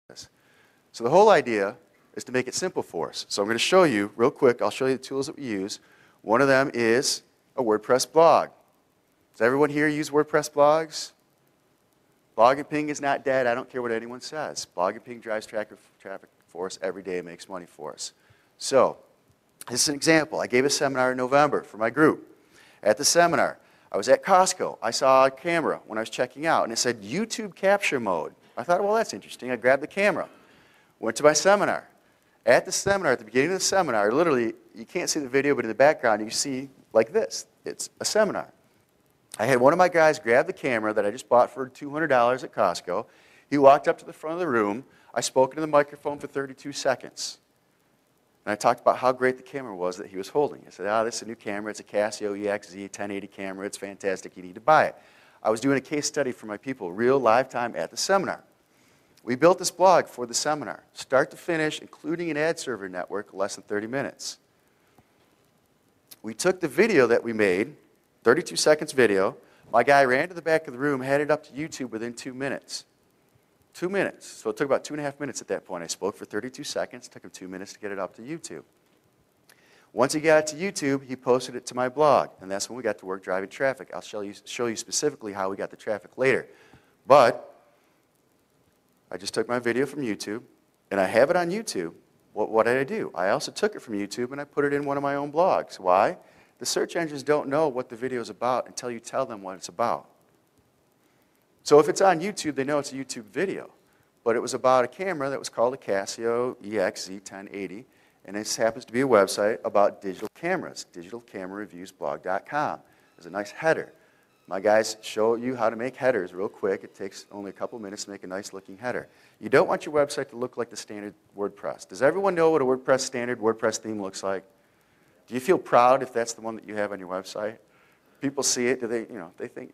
this. So the whole idea is to make it simple for us. So I'm going to show you real quick. I'll show you the tools that we use. One of them is a WordPress blog. Does everyone here use WordPress blogs? Blog and Ping is not dead. I don't care what anyone says. Blog and Ping drives traffic for us every day and makes money for us. So this is an example. I gave a seminar in November for my group. At the seminar, I was at Costco. I saw a camera when I was checking out, and it said YouTube capture mode. I thought, well, that's interesting. I grabbed the camera. Went to my seminar. At the seminar, at the beginning of the seminar, literally, you can't see the video, but in the background, you see like this. It's a seminar. I had one of my guys grab the camera that I just bought for $200 at Costco. He walked up to the front of the room. I spoke into the microphone for 32 seconds. And I talked about how great the camera was that he was holding. I said, this is a new camera. It's a Casio EXZ 1080 camera. It's fantastic. You need to buy it. I was doing a case study for my people, real live time at the seminar. We built this blog for the seminar, start to finish, including an ad server network, less than 30 minutes. We took the video that we made, 32 seconds video. My guy ran to the back of the room, headed up to YouTube within 2 minutes. 2 minutes. So it took about 2.5 minutes at that point. I spoke for 32 seconds. It took him 2 minutes to get it up to YouTube. Once he got it to YouTube, he posted it to my blog. And that's when we got to work driving traffic. I'll show you specifically how we got the traffic later. But I just took my video from YouTube, and I have it on YouTube. What did I do? I also took it from YouTube, and I put it in one of my own blogs. Why? The search engines don't know what the video is about until you tell them what it's about. So if it's on YouTube, they know it's a YouTube video. But it was about a camera that was called a Casio EXZ 1080, and this happens to be a website about digital cameras, digitalcamerareviewsblog.com. There's a nice header. My guys show you how to make headers real quick. It takes only a couple minutes to make a nice looking header. You don't want your website to look like the standard WordPress. Does everyone know what a standard WordPress theme looks like? Do you feel proud if that's the one that you have on your website? People see it, they think,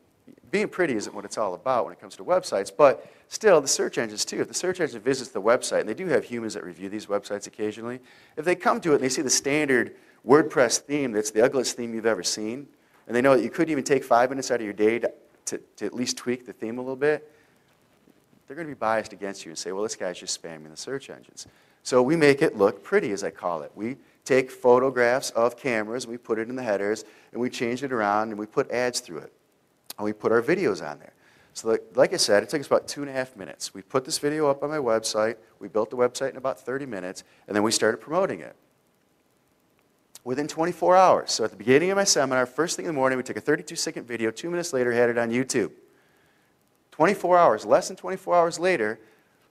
being pretty isn't what it's all about when it comes to websites, but still, the search engines too. If the search engine visits the website, and they do have humans that review these websites occasionally, if they come to it and they see the standard WordPress theme that's the ugliest theme you've ever seen, and they know that you couldn't even take 5 minutes out of your day to at least tweak the theme a little bit, they're going to be biased against you and say, well, this guy's just spamming the search engines. So we make it look pretty, as I call it. We take photographs of cameras, and we put it in the headers, and we change it around, and we put ads through it. And we put our videos on there. So like I said, it took us about 2.5 minutes. We put this video up on my website. We built the website in about 30 minutes, and then we started promoting it. Within 24 hours. So at the beginning of my seminar, first thing in the morning, we took a 32-second video. 2 minutes later, had it on YouTube. 24 hours, less than 24 hours later,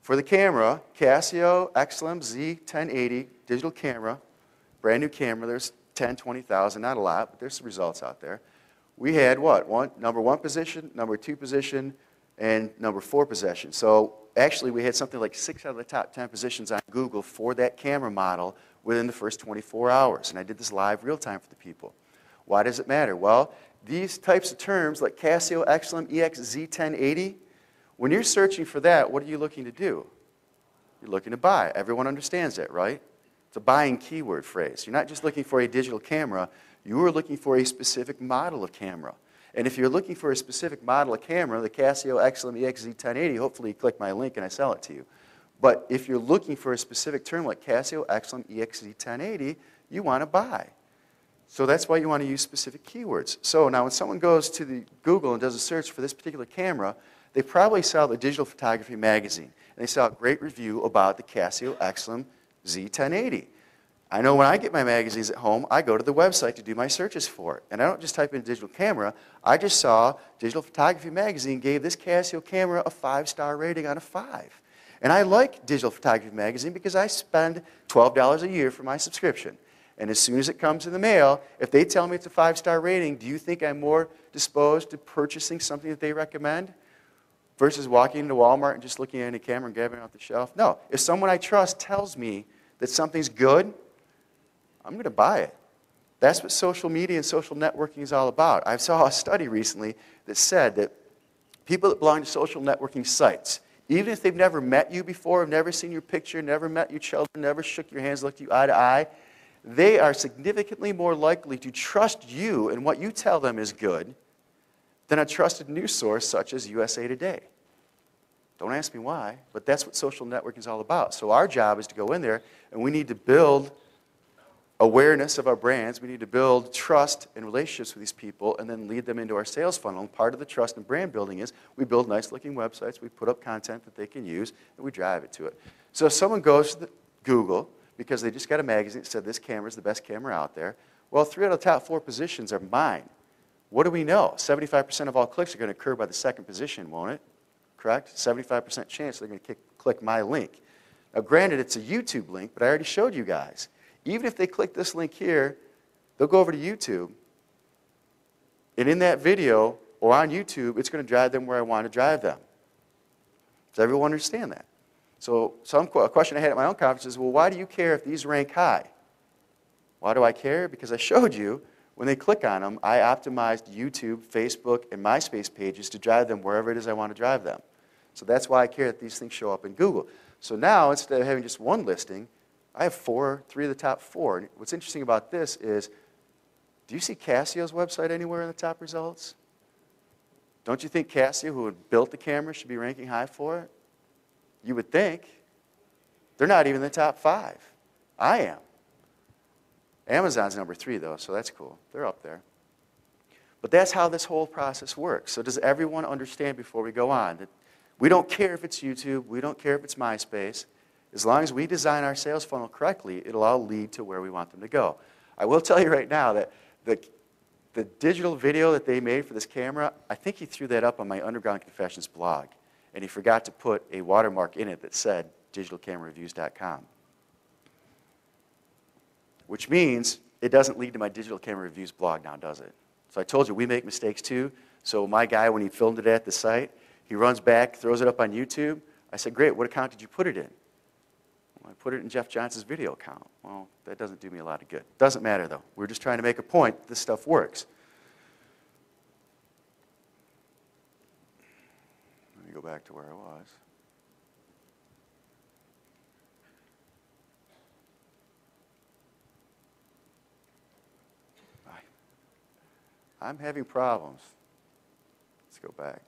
for the camera, Casio XLM Z1080 digital camera, brand new camera. There's 10, 20,000, not a lot, but there's some results out there. We had what? Number 1 position, number 2 position, and number 4 position. So actually, we had something like 6 out of the top 10 positions on Google for that camera model within the first 24 hours. And I did this live real time for the people. Why does it matter? Well, these types of terms like Casio XLM EXZ 1080, when you're searching for that, what are you looking to do? You're looking to buy. Everyone understands that, right? It's a buying keyword phrase. You're not just looking for a digital camera. You are looking for a specific model of camera. And if you're looking for a specific model of camera, the Casio XLM EXZ 1080, hopefully you click my link and I sell it to you. But if you're looking for a specific term like Casio XLM EXZ 1080, you want to buy. So that's why you want to use specific keywords. So now when someone goes to the Google and does a search for this particular camera, they probably saw the Digital Photography magazine. And they saw a great review about the Casio XLM Z1080. I know when I get my magazines at home, I go to the website to do my searches for it. And I don't just type in digital camera. I just saw Digital Photography magazine gave this Casio camera a 5-star rating out of 5. And I like Digital Photography magazine because I spend $12 a year for my subscription. And as soon as it comes in the mail, if they tell me it's a 5-star rating, do you think I'm more disposed to purchasing something that they recommend versus walking into Walmart and just looking at any camera and grabbing it off the shelf? No. If someone I trust tells me that something's good, I'm going to buy it. That's what social media and social networking is all about. I saw a study recently that said that people that belong to social networking sites, even if they've never met you before, have never seen your picture, never met your children, never shook your hands, looked you eye to eye, they are significantly more likely to trust you and what you tell them is good than a trusted news source such as USA Today. Don't ask me why, but that's what social networking is all about. So our job is to go in there, and we need to build awareness of our brands. We need to build trust and relationships with these people and then lead them into our sales funnel. And part of the trust and brand building is we build nice-looking websites, we put up content that they can use, and we drive it to it. So if someone goes to Google because they just got a magazine that said this camera is the best camera out there, well, 3 out of the top 4 positions are mine. What do we know? 75% of all clicks are going to occur by the second position, won't it? Correct? 75% chance they're going to click my link. Now, granted, it's a YouTube link, but I already showed you guys. Even if they click this link here, they'll go over to YouTube, and in that video or on YouTube, it's going to drive them where I want to drive them. Does everyone understand that? So a question I had at my own conference is, well, why do you care if these rank high? Why do I care? Because I showed you when they click on them, I optimized YouTube, Facebook, and Myspace pages to drive them wherever it is I want to drive them. So that's why I care that these things show up in Google. So now, instead of having just one listing, I have 3 of the top 4. And what's interesting about this is, do you see Casio's website anywhere in the top results? Don't you think Casio, who built the camera, should be ranking high for it? You would think. They're not even in the top 5. I am. Amazon's number 3, though, so that's cool. They're up there. But that's how this whole process works. So does everyone understand before we go on that we don't care if it's YouTube, we don't care if it's MySpace. As long as we design our sales funnel correctly, it'll all lead to where we want them to go. I will tell you right now that the digital video that they made for this camera, I think he threw that up on my Underground Confessions blog, and he forgot to put a watermark in it that said digitalcamerareviews.com. Which means it doesn't lead to my Digital Camera Reviews blog now, does it? So I told you, we make mistakes too. So my guy, when he filmed it at the site, he runs back, throws it up on YouTube. I said, great, what account did you put it in? Well, I put it in Jeff Johnson's video account. Well, that doesn't do me a lot of good. Doesn't matter, though. We're just trying to make a point that this stuff works. Let me go back to where I was. I'm having problems. Let's go back.